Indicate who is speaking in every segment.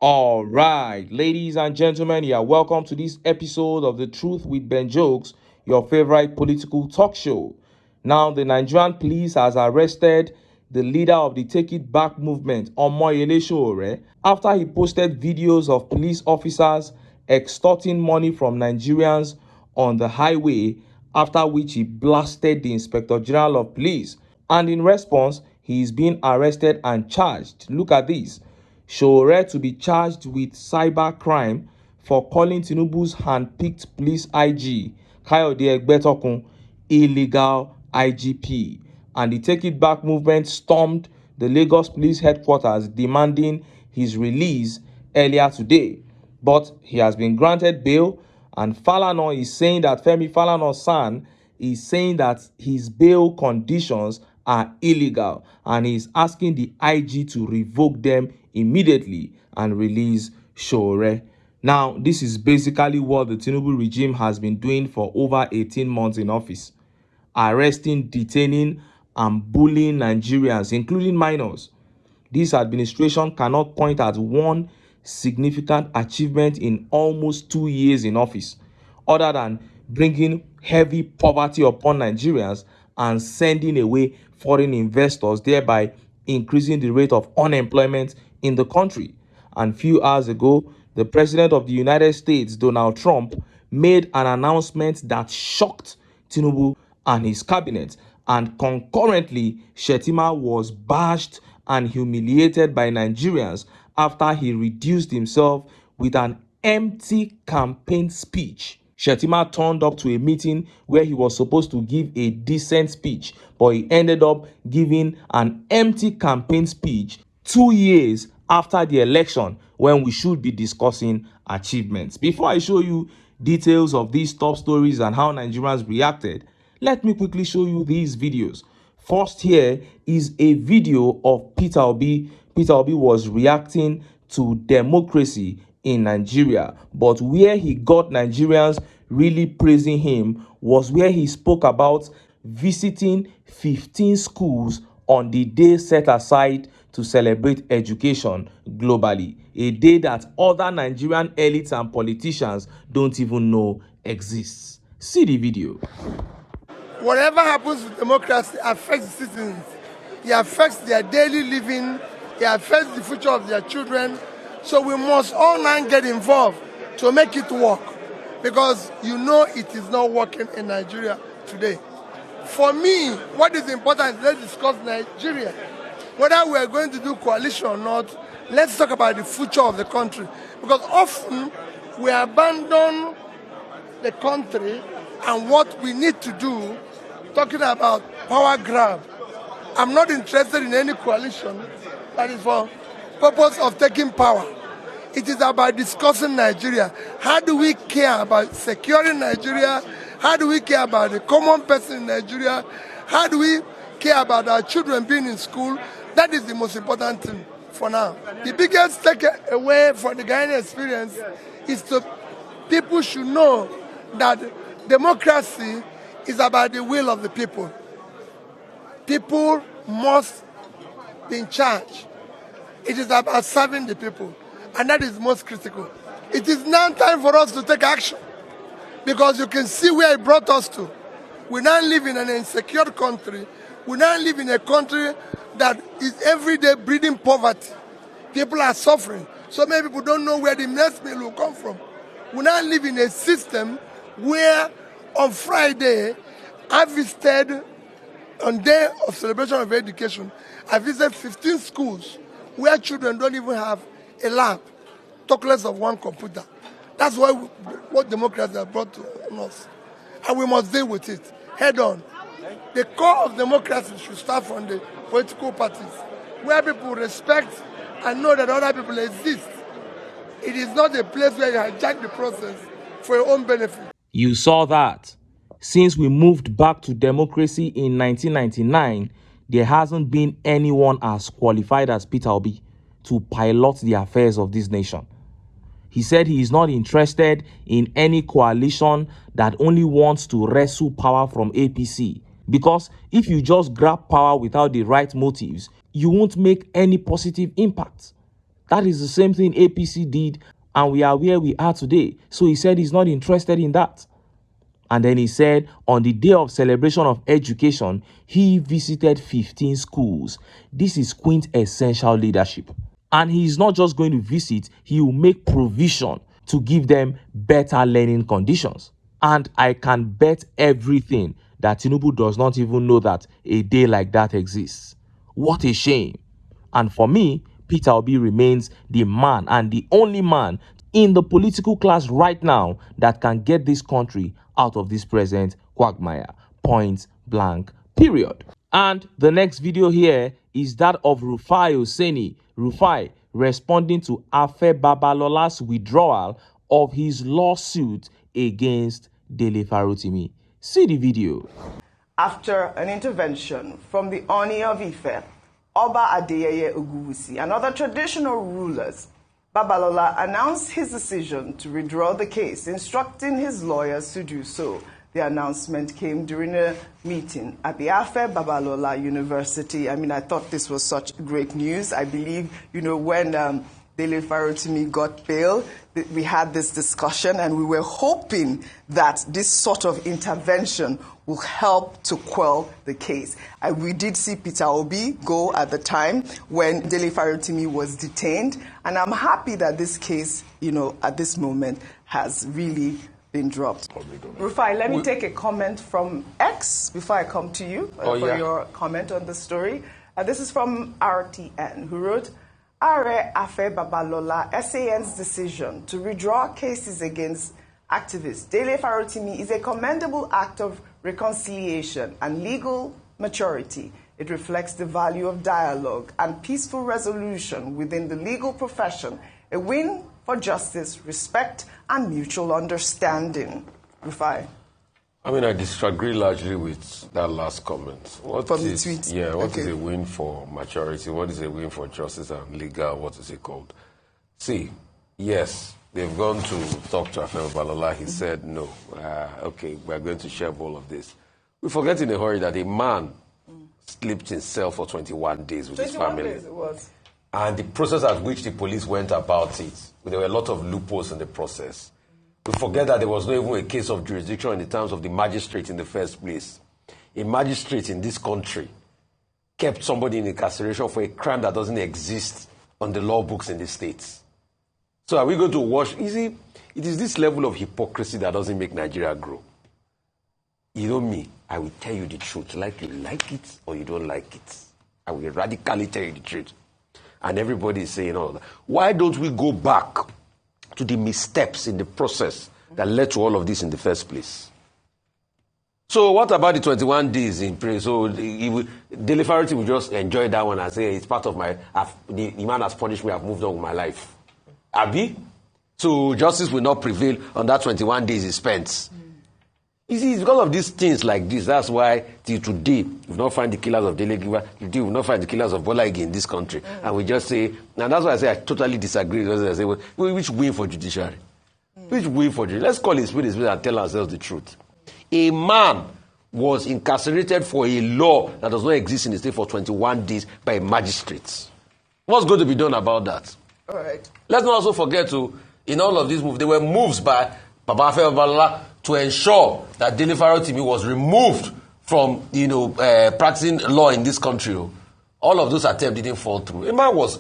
Speaker 1: All right, ladies and gentlemen, you are welcome to this episode of The Truth with Ben Jokes, your favorite political talk show. Now, the Nigerian police has arrested the leader of the Take It Back movement, Omoyele Sowore, after he posted videos of police officers extorting money from Nigerians on the highway, after which he blasted the Inspector General of Police. And in response, he is being arrested and charged. Look at this. Sowore to be charged with cyber crime for calling Tinubu's hand-picked police IG, Kayode Egbetokun, illegal IGP. And the Take It Back movement stormed the Lagos police headquarters demanding his release earlier today. But he has been granted bail, and Falana is saying that Femi Falana's son is saying that his bail conditions are illegal, and he is asking the IG to revoke them immediately and release Sowore. Now, this is basically what the Tinubu regime has been doing for over 18 months in office. Arresting, detaining, and bullying Nigerians, including minors. This administration cannot point at one significant achievement in almost 2 years in office, other than bringing heavy poverty upon Nigerians and sending away foreign investors, thereby increasing the rate of unemployment in the country. And few hours ago, the President of the United States, Donald Trump, made an announcement that shocked Tinubu and his cabinet. And concurrently, Shettima was bashed and humiliated by Nigerians after he reduced himself with an empty campaign speech. Shettima turned up to a meeting where he was supposed to give a decent speech, but he ended up giving an empty campaign speech 2 years after the election, when we should be discussing achievements. Before I show you details of these top stories and how Nigerians reacted, let me quickly show you these videos. First, here is a video of Peter Obi. Peter Obi was reacting to democracy in Nigeria, but where he got Nigerians really praising him was where he spoke about visiting 15 schools on the day set aside to celebrate education globally, a day that other Nigerian elites and politicians don't even know exists. See the video.
Speaker 2: Whatever happens with democracy affects citizens. It affects their daily living. It affects the future of their children. So we must all now get involved to make it work, because you know it is not working in Nigeria today. For me, what is important, let's discuss Nigeria. Whether we are going to do coalition or not, let's talk about the future of the country. Because often we abandon the country and what we need to do, talking about power grab. I'm not interested in any coalition that is for purpose of taking power. It is about discussing Nigeria. How do we care about securing Nigeria? How do we care about the common person in Nigeria? How do we care about our children being in school? That is the most important thing for now. The biggest takeaway for the Ghanaian experience is people should know that democracy is about the will of the people. People must be in charge. It is about serving the people, and that is most critical. It is now time for us to take action, because you can see where it brought us to. We now live in an insecure country. We now live in a country that is every day breeding poverty. People are suffering. So many people don't know where the next meal will come from. We now live in a system where on Friday, I visited, on day of celebration of education, I visited 15 schools where children don't even have a lab, talk less of one computer. That's what democracy has brought to us. And we must deal with it head on. The core of democracy should start from the political parties, where people respect and know that other people exist. It is not a place where you hijack the process for your own benefit.
Speaker 1: You saw that. Since we moved back to democracy in 1999, there hasn't been anyone as qualified as Peter Obi to pilot the affairs of this nation. He said he is not interested in any coalition that only wants to wrestle power from APC, because if you just grab power without the right motives, you won't make any positive impact. That is the same thing APC did, and we are where we are today. So he said he's not interested in that. And then he said on the day of celebration of education, he visited 15 schools. This is quintessential leadership. And he's not just going to visit, he will make provision to give them better learning conditions. And I can bet everything that Tinubu does not even know that a day like that exists. What a shame. And for me, Peter Obi remains the man and the only man in the political class right now that can get this country out of this present quagmire. Point blank, period. And the next video here is that of Rufai Oseni. Rufai responding to Afe Babalola's withdrawal of his lawsuit against Dele Farotimi. See the video.
Speaker 3: After an intervention from the Oni of Ife, Oba Adeyeye Oguwusi, and other traditional rulers, Babalola announced his decision to withdraw the case, instructing his lawyers to do so. The announcement came during a meeting at the Afe Babalola University. I mean, I thought this was such great news. I believe, when Dele Farotimi got bail, we had this discussion, and we were hoping that this sort of intervention will help to quell the case. We did see Peter Obi go at the time when Dele Farotimi was detained, and I'm happy that this case, at this moment, has really been dropped. Rufai, let me take a comment from X before I come to you for your comment on the story. This is from RTN, who wrote, Are Afe Babalola SAN's decision to withdraw cases against activist Dele Farotimi is a commendable act of reconciliation and legal maturity. It reflects the value of dialogue and peaceful resolution within the legal profession, a win for justice, respect, and mutual understanding. Rufai.
Speaker 4: I mean, I disagree largely with that last comment.
Speaker 3: From the tweet?
Speaker 4: Yeah, what is a win for maturity? What is a win for justice and legal? What is it called? See, yes, they've gone to talk to Afe Babalola. He said, no, okay, we're going to share all of this. We forget in a hurry that a man slept in cell for 21 days with his family.
Speaker 3: 21 days it was.
Speaker 4: And the process at which the police went about it, there were a lot of loopholes in the process. We forget that there was not even a case of jurisdiction in the terms of the magistrate in the first place. A magistrate in this country kept somebody in incarceration for a crime that doesn't exist on the law books in the states. So are we going to wash? You see, it is this level of hypocrisy that doesn't make Nigeria grow. You know me, I will tell you the truth. Like you like it or you don't like it. I will radically tell you the truth. And everybody is saying all that. Why don't we go back to the missteps in the process that led to all of this in the first place? So what about the 21 days in prison? So Dele Farotimi will just enjoy that one and say, it's part of my, the man has punished me, I've moved on with my life. Abi? So justice will not prevail on that 21 days he spent. You see, it's because of these things like this. That's why till today, we've not find the killers of Dele Giwa, today we've not find the killers of Bola Ige in this country. And we just say, and that's why I say I totally disagree. Because I say, well, which win for judiciary? Which win for judiciary? Let's call it spirit and tell ourselves the truth. A man was incarcerated for a law that does not exist in the state for 21 days by a magistrate. What's going to be done about that?
Speaker 3: All right.
Speaker 4: Let's not also forget in all of these moves, there were moves by Baba Afe Babalola to ensure that Dele Farotimi was removed from, practicing law in this country. All of those attempts didn't fall through. A man was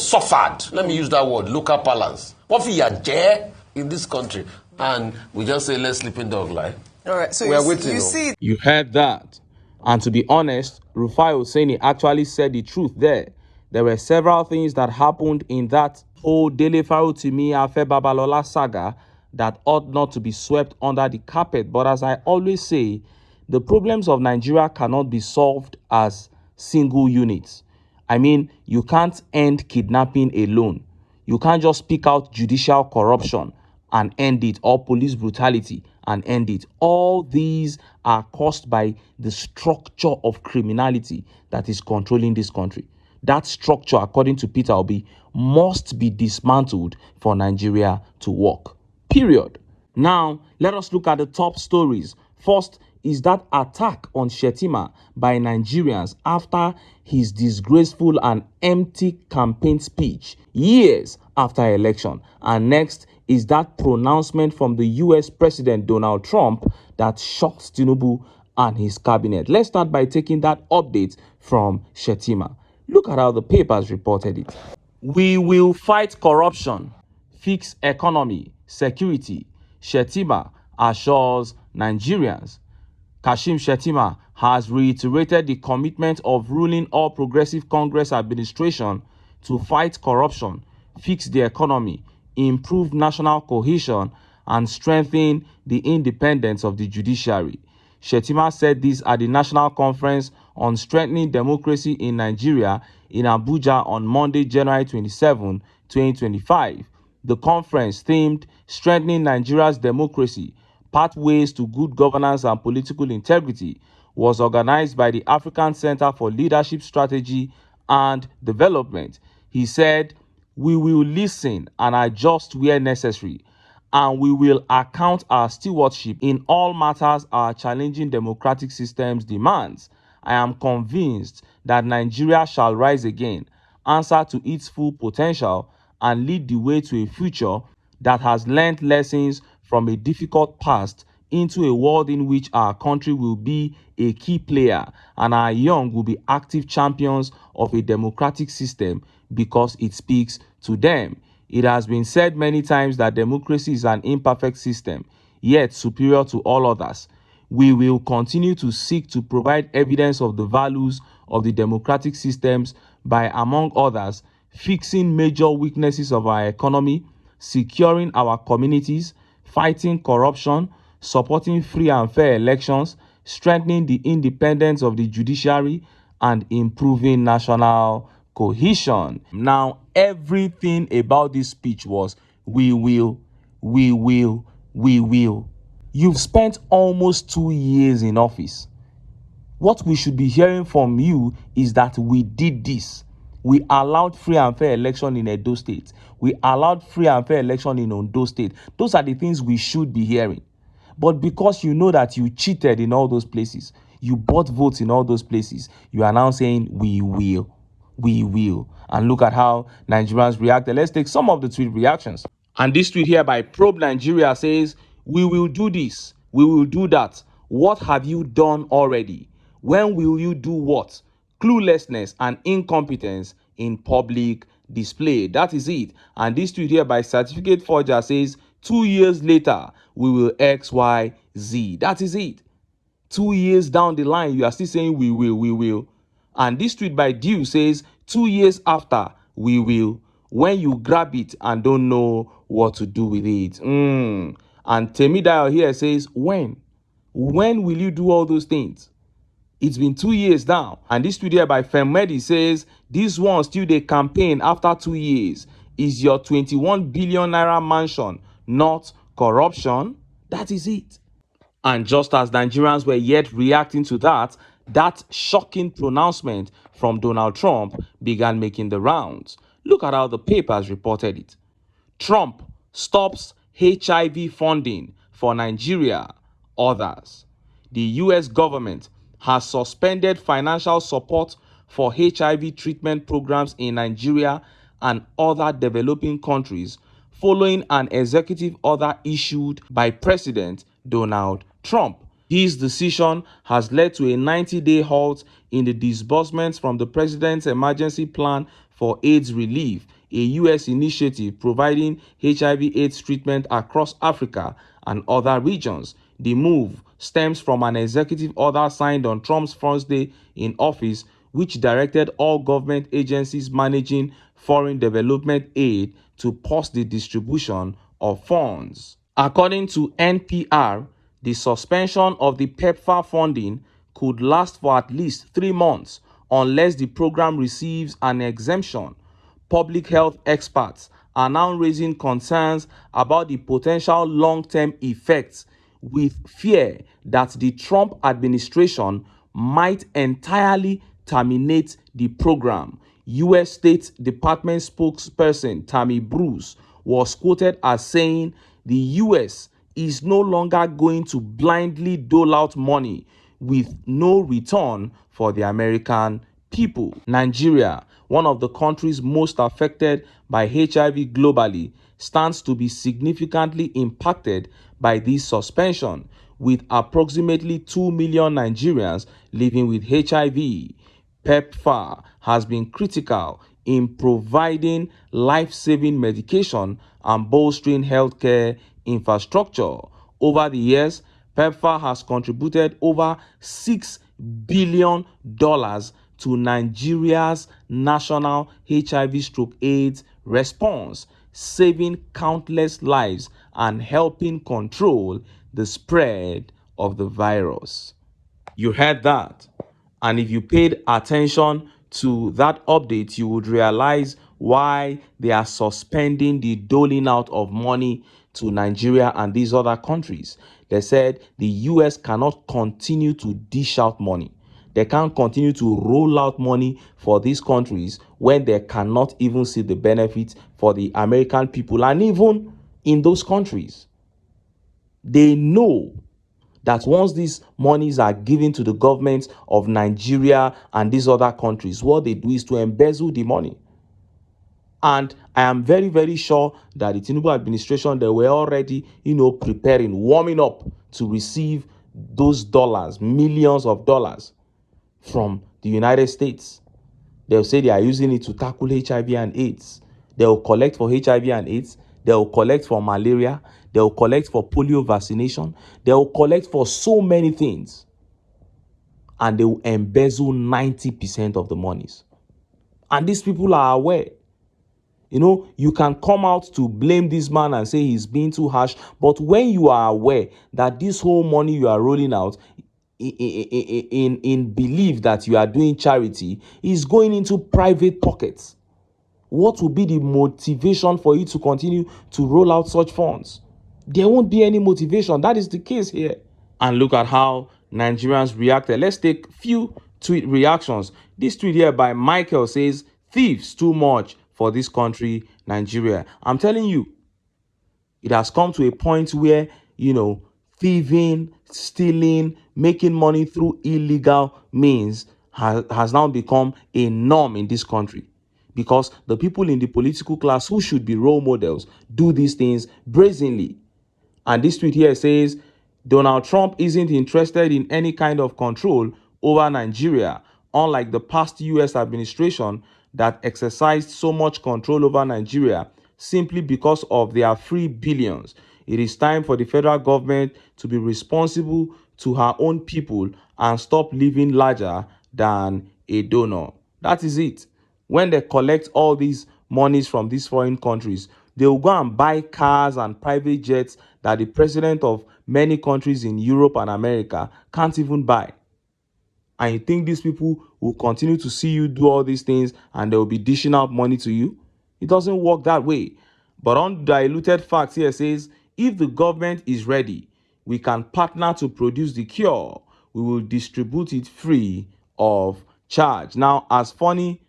Speaker 4: suffered. Let me use that word, local balance. What for in this country? And we just say, let's sleeping dog lie.
Speaker 3: All right, so
Speaker 4: we are waiting.
Speaker 3: You see.
Speaker 1: You heard that. And to be honest, Rufai Oseni actually said the truth there. There were several things that happened in that whole Dele Farotimi Afe Babalola saga that ought not to be swept under the carpet. But as I always say, the problems of Nigeria cannot be solved as single units. I mean, you can't end kidnapping alone. You can't just pick out judicial corruption and end it, or police brutality and end it. All these are caused by the structure of criminality that is controlling this country. That structure, according to Peter Obi, must be dismantled for Nigeria to work. Period. Now, let us look at the top stories. First is that attack on Shettima by Nigerians after his disgraceful and empty campaign speech years after election. And next is that pronouncement from the US President Donald Trump that shocked Tinubu and his cabinet. Let's start by taking that update from Shettima. Look at how the papers reported it. We will fight corruption, fix economy, security, Shettima assures Nigerians. Kashim Shettima has reiterated the commitment of ruling All Progressive Congress administration to fight corruption, fix the economy, improve national cohesion, and strengthen the independence of the judiciary. Shettima said this at the National Conference on Strengthening Democracy in Nigeria in Abuja on Monday, January 27, 2025. The conference, themed Strengthening Nigeria's Democracy, Pathways to Good Governance and Political Integrity, was organized by the African Center for Leadership Strategy and Development. He said, "We will listen and adjust where necessary, and we will account our stewardship in all matters our challenging democratic systems demands. I am convinced that Nigeria shall rise again, answer to its full potential, and lead the way to a future that has learned lessons from a difficult past into a world in which our country will be a key player and our young will be active champions of a democratic system because it speaks to them." It has been said many times that democracy is an imperfect system, yet superior to all others. We will continue to seek to provide evidence of the values of the democratic systems by, among others, fixing major weaknesses of our economy, securing our communities, fighting corruption, supporting free and fair elections, strengthening the independence of the judiciary, and improving national cohesion. Now, everything about this speech was we will, we will, we will. You've spent almost 2 years in office. What we should be hearing from you is that we did this. We allowed free and fair election in Edo State. We allowed free and fair election in Ondo State. Those are the things we should be hearing. But because you know that you cheated in all those places, you bought votes in all those places, you are now saying, we will. We will. And look at how Nigerians reacted. Let's take some of the tweet reactions. And this tweet here by Probe Nigeria says, "We will do this. We will do that. What have you done already? When will you do what? Cluelessness and incompetence in public display." That is it. And this tweet here by Certificate Forger says, 2 years later, we will X, Y, Z. That is it. 2 years down the line, you are still saying we will, we will. And this tweet by Dew says, 2 years after, we will. When you grab it and don't know what to do with it. And Temidayo here says, when? When will you do all those things? It's been 2 years now. And this tweet here by Femmedi says, this one still the campaign after 2 years. Is your 21 billion naira mansion not corruption? That is it. And just as Nigerians were yet reacting to that shocking pronouncement from Donald Trump began making the rounds. Look at how the papers reported it. Trump stops HIV funding for Nigeria. Others. The US government has suspended financial support for HIV treatment programs in Nigeria and other developing countries following an executive order issued by President Donald Trump. His decision has led to a 90-day halt in the disbursements from the President's Emergency Plan for AIDS Relief, a U.S. initiative providing HIV/AIDS treatment across Africa and other regions. The move stems from an executive order signed on Trump's first day in office, which directed all government agencies managing foreign development aid to pause the distribution of funds. According to NPR, the suspension of the PEPFAR funding could last for at least 3 months unless the program receives an exemption. Public health experts are now raising concerns about the potential long-term effects, with fear that the Trump administration might entirely terminate the program. U.S. State Department spokesperson Tammy Bruce was quoted as saying the U.S. is no longer going to blindly dole out money with no return for the American people. Nigeria, one of the countries most affected by HIV globally, stands to be significantly impacted by this suspension, with approximately 2 million Nigerians living with HIV. PEPFAR has been critical in providing life-saving medication and bolstering healthcare infrastructure. Over the years, PEPFAR has contributed over $6 billion to Nigeria's national HIV/AIDS response, saving countless lives and helping control the spread of the virus. You heard that. And if you paid attention to that update, you would realize why they are suspending the doling out of money to Nigeria and these other countries. They said the US cannot continue to dish out money. They can't continue to roll out money for these countries when they cannot even see the benefits for the American people and even in those countries. They know that once these monies are given to the governments of Nigeria and these other countries, what they do is to embezzle the money. And I am very, very sure that the Tinubu administration, they were already, preparing, warming up to receive those dollars, millions of dollars from the United States. They'll say they are using it to tackle HIV and AIDS. They'll collect for HIV and AIDS. They'll collect for malaria. They'll collect for polio vaccination. They'll collect for so many things. And they will embezzle 90% of the monies. And these people are aware. You can come out to blame this man and say he's being too harsh. But when you are aware that this whole money you are rolling out in belief that you are doing charity is going into private pockets, what will be the motivation for you to continue to roll out such funds? There won't be any motivation. That is the case here. And look at how Nigerians reacted. Let's take few tweet reactions. This tweet here by Michael says, "Thieves too much for this country, Nigeria." I'm telling you, it has come to a point where, thieving, stealing, making money through illegal means has now become a norm in this country. Because the people in the political class who should be role models do these things brazenly. And this tweet here says, Donald Trump isn't interested in any kind of control over Nigeria, unlike the past US administration that exercised so much control over Nigeria simply because of their free billions. It is time for the federal government to be responsible to her own people and stop living larger than a donor. That is it. When they collect all these monies from these foreign countries, they will go and buy cars and private jets that the president of many countries in Europe and America can't even buy. And you think these people will continue to see you do all these things and they will be dishing out money to you? It doesn't work that way. But undiluted facts here says, if the government is ready, we can partner to produce the cure. We will distribute it free of charge. Now, as funny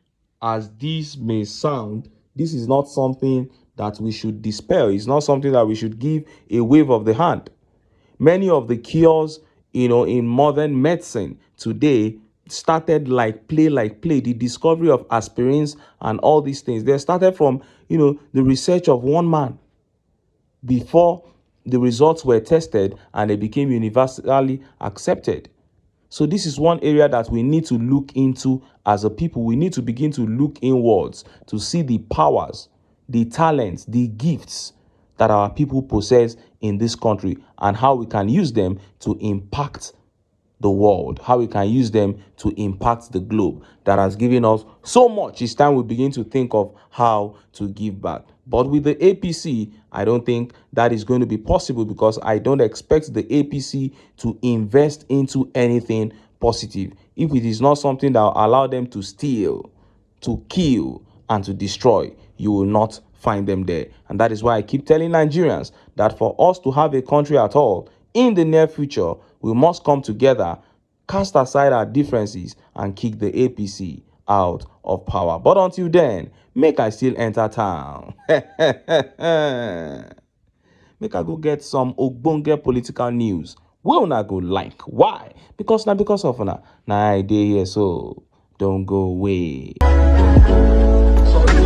Speaker 1: as this may sound, this is not something that we should dispel. It's not something that we should give a wave of the hand. Many of the cures, in modern medicine today started like play. The discovery of aspirins and all these things, they started from, the research of one man before the results were tested and they became universally accepted. So this is one area that we need to look into as a people. We need to begin to look inwards to see the powers, the talents, the gifts that our people possess in this country and how we can use them to impact the world, how we can use them to impact the globe that has given us so much. It's time we begin to think of how to give back. But with the APC, I don't think that is going to be possible because I don't expect the APC to invest into anything positive if it is not something that will allow them to steal, to kill, and to destroy. You will not find them there. And that is why I keep telling Nigerians that for us to have a country at all in the near future, we must come together, cast aside our differences, and kick the APC out of power. But until then, make I still enter town. make I go get some ogbonge political news. Wey una go like. Why? Because na because of una. Na I dey here, so don't go away. Sorry,